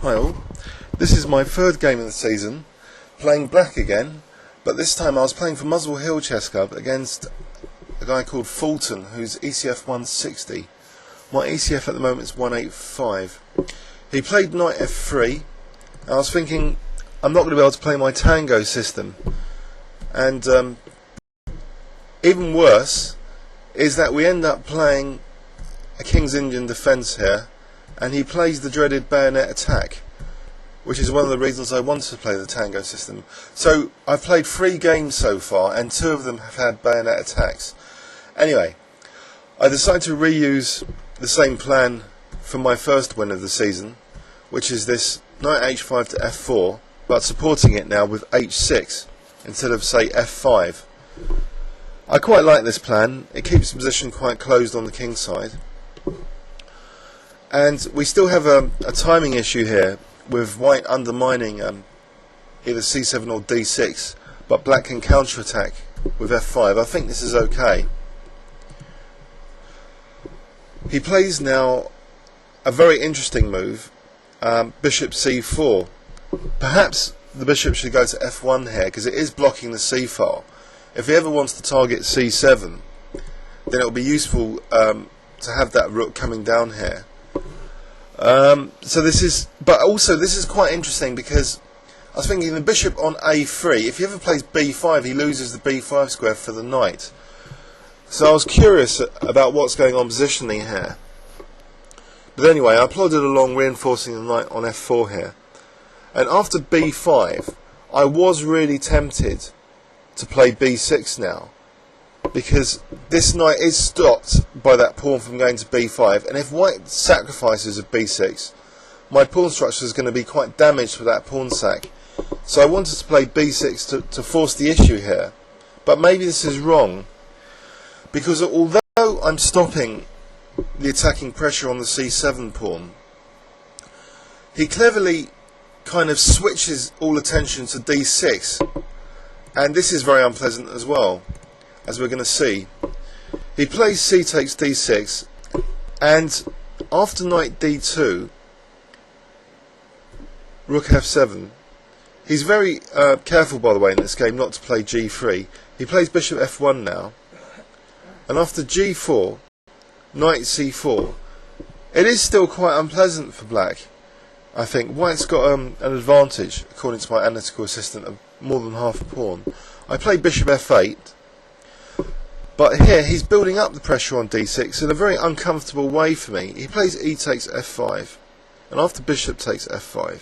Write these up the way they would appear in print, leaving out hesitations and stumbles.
Hi all, this is my third game of the season, playing black again, but this time I was playing for Muswell Hill Chess Club against a guy called Fulton, who's ECF 160. My ECF at the moment is 185. He played knight f3, and I was thinking I'm not going to be able to play my tango system, and even worse is that we end up playing a King's Indian defence here, and he plays the dreaded bayonet attack, which is one of the reasons I wanted to play the tango system. So I've played 3 games so far, and 2 of them have had bayonet attacks. Anyway, I decided to reuse the same plan for my first win of the season, which is this knight h5 to f4, but supporting it now with h6 instead of, say, f5. I quite like this plan. It keeps the position quite closed on the king's side. And we still have a timing issue here with white undermining either c7 or d6, but black can counterattack with f5. I think this is okay. He plays now a very interesting move, bishop c4. Perhaps the bishop should go to f1 here, because it is blocking the c file. If he ever wants to target c7, then it will be useful to have that rook coming down here. So this is, but also this is quite interesting because I was thinking the bishop on a3, if he ever plays b5, he loses the b5 square for the knight. So I was curious about what's going on positionally here. But anyway, I plodded along reinforcing the knight on f4 here. And after b5, I was really tempted to play b6 now, because this knight is stopped by that pawn from going to b5, and if white sacrifices of b6, my pawn structure is going to be quite damaged with that pawn sack. So I wanted to play b6 to force the issue here, but maybe this is wrong, because although I'm stopping the attacking pressure on the c7 pawn, he cleverly kind of switches all attention to d6, and this is very unpleasant as well, as we're going to see. He plays c takes d6, and after knight d2, rook f7. He's very careful, by the way, in this game not to play g3. He plays bishop f1 now, and after g4, knight c4. It is still quite unpleasant for black. I think white's got an advantage, according to my analytical assistant, of more than half a pawn. I play bishop f8, but here he's building up the pressure on d6 in a very uncomfortable way for me. He plays e takes f5, and after bishop takes f5,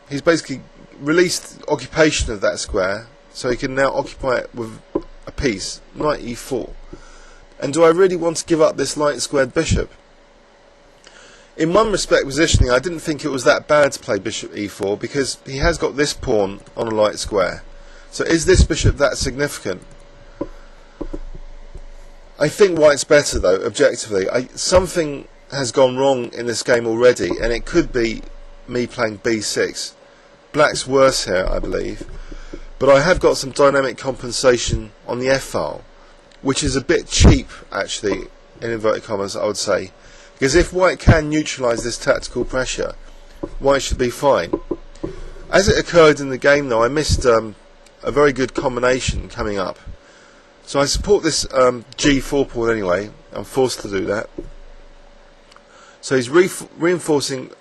he's basically released occupation of that square, so he can now occupy it with a piece, knight e4. And do I really want to give up this light squared bishop? In one respect, positioning, I didn't think it was that bad to play bishop e4, because he has got this pawn on a light square. So is this bishop that significant? I think white's better, though, objectively. Something has gone wrong in this game already, and it could be me playing b6. Black's worse here, I believe, but I have got some dynamic compensation on the f-file, which is a bit cheap, actually, in inverted commas, I would say, because if white can neutralise this tactical pressure, white should be fine. As it occurred in the game, though, I missed a very good combination coming up. So I support this g4 pawn anyway. I'm forced to do that. So he's reinforcing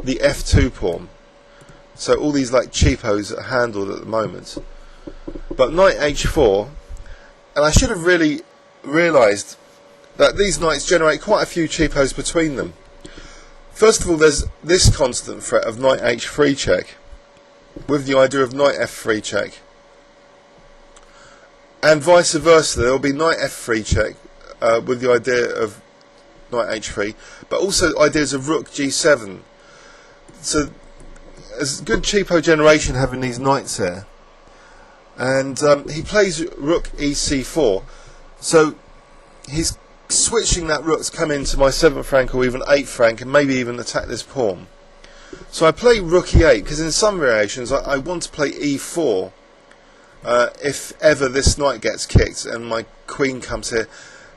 the f2 pawn. So all these like cheapos are handled at the moment. But knight h4, and I should have really realised that these knights generate quite a few cheapos between them. First of all, there's this constant threat of knight h3 check, with the idea of knight f3 check. And vice versa, there will be knight f3 check with the idea of knight h3, but also ideas of rook g7. So there's good cheapo generation having these knights here. And he plays rook ec4, so he's switching that rook to come into my 7th rank or even 8th rank and maybe even attack this pawn. So I play rook e8 because in some variations I want to play e4 if ever this knight gets kicked and my queen comes here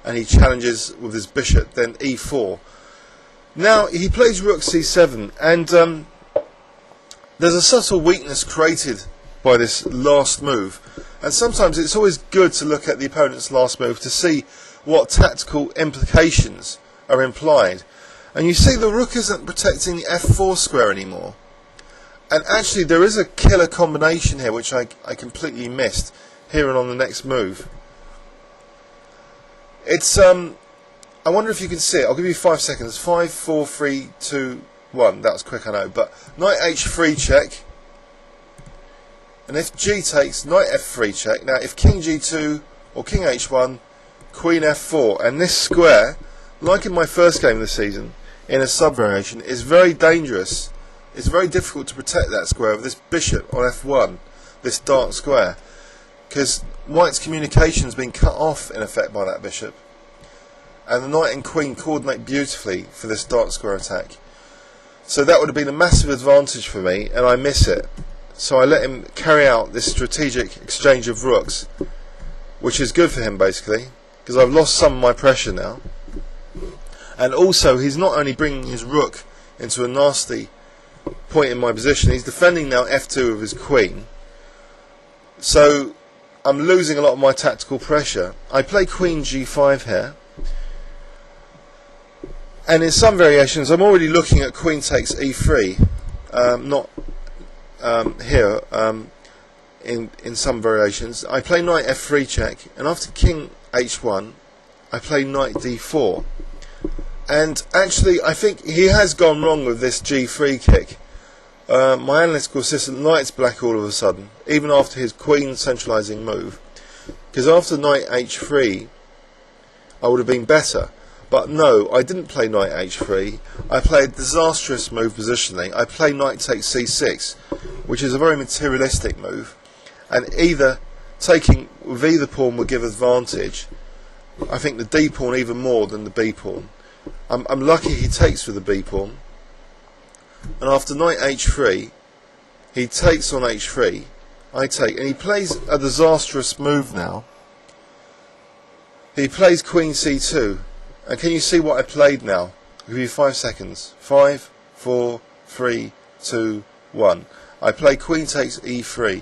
and he challenges with his bishop, then e4. Now he plays rook c7, and there's a subtle weakness created by this last move, and sometimes it's always good to look at the opponent's last move to see what tactical implications are implied. And you see the rook isn't protecting the f4 square anymore, and actually there is a killer combination here which I completely missed here and on the next move. It's I wonder if you can see it. I'll give you 5 seconds. 5, 4, 3, 2, 1. That was quick, I know. But knight h3 check. And if g takes, knight f3 check. Now, if king g2 or king h1, queen f4. And this square, like in my first game of the season, in a sub-variation, is very dangerous. It's very difficult to protect that square with this bishop on f1, this dark square. Because white's communication has been cut off, in effect, by that bishop. And the knight and queen coordinate beautifully for this dark square attack. So that would have been a massive advantage for me, and I miss it. So I let him carry out this strategic exchange of rooks, which is good for him basically, because I've lost some of my pressure now. And also he's not only bringing his rook into a nasty point in my position, he's defending now f2 with his queen. So I'm losing a lot of my tactical pressure. I play queen g5 here. And in some variations, I'm already looking at queen takes e3, not here. In some variations, I play knight f3 check, and after king h1, I play knight d4. And actually, I think he has gone wrong with this g3 kick. My analytical assistant likes black all of a sudden, even after his queen centralising move, because after knight h3, I would have been better. But no, I didn't play knight h3. I played a disastrous move positionally. I played knight takes c6, which is a very materialistic move, and either taking with either pawn would give advantage. I think the d pawn even more than the b pawn. I'm lucky he takes with the b pawn, and after knight h3, he takes on h3. I take, and he plays a disastrous move now. He plays queen c2. And can you see what I played now? I'll give you 5 seconds. 5, 4, 3, 2, 1. I play queen takes e3.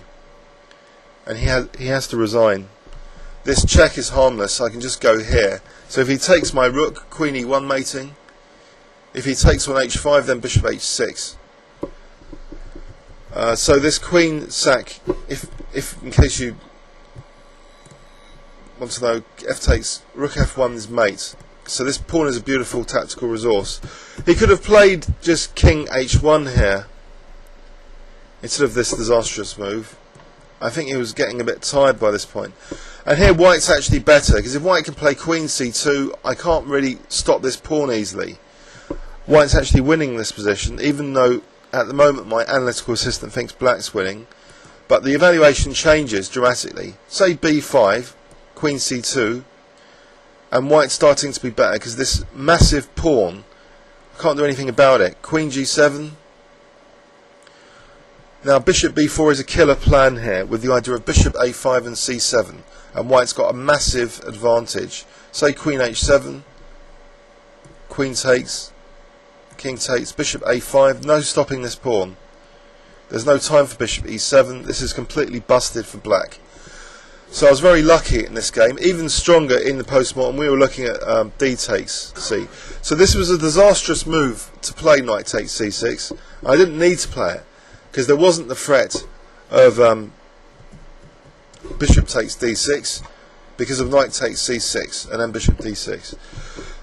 And he has to resign. This check is harmless, so I can just go here. So if he takes my rook, queen e1 mating. If he takes on h5, then bishop h6. So this queen sack, if in case you want to know, f takes, rook f1 is mate. So this pawn is a beautiful tactical resource. He could have played just king h1 here instead of this disastrous move. I think he was getting a bit tired by this point. And here white's actually better, because if white can play queen c2, I can't really stop this pawn easily. White's actually winning this position, even though at the moment my analytical assistant thinks black's winning. But the evaluation changes dramatically. Say b5, queen c2, and white's starting to be better because this massive pawn, I can't do anything about it. Queen g7. Now bishop b4 is a killer plan here, with the idea of bishop a5 and c7, and white's got a massive advantage. Say queen h7, queen takes, king takes, bishop a5, no stopping this pawn. There's no time for bishop e7. This is completely busted for black. So I was very lucky in this game, even stronger in the post-mortem. We were looking at d takes c. So this was a disastrous move to play knight takes c6. I didn't need to play it, because there wasn't the threat of bishop takes d6, because of knight takes c6, and then bishop d6.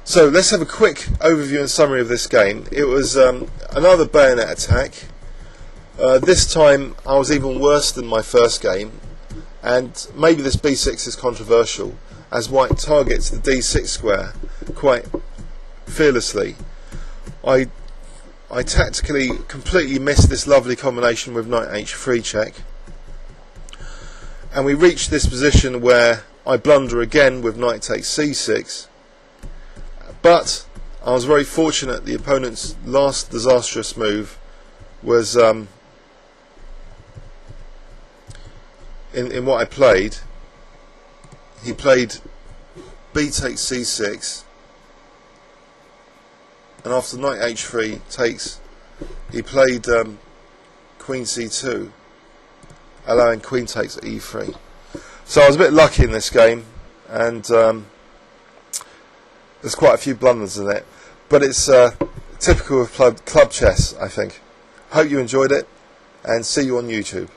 So let's have a quick overview and summary of this game. It was another bayonet attack. This time I was even worse than my first game. And maybe this b6 is controversial, as white targets the d6 square quite fearlessly. I tactically completely missed this lovely combination with knight h3 check, and we reached this position where I blunder again with knight takes c6. But I was very fortunate. The opponent's last disastrous move was in what I played. He played b takes c6, and after knight h3 takes, he played queen c2, allowing queen takes at e3. So I was a bit lucky in this game, and there's quite a few blunders in it, but it's typical of club chess, I think. Hope you enjoyed it, and see you on YouTube.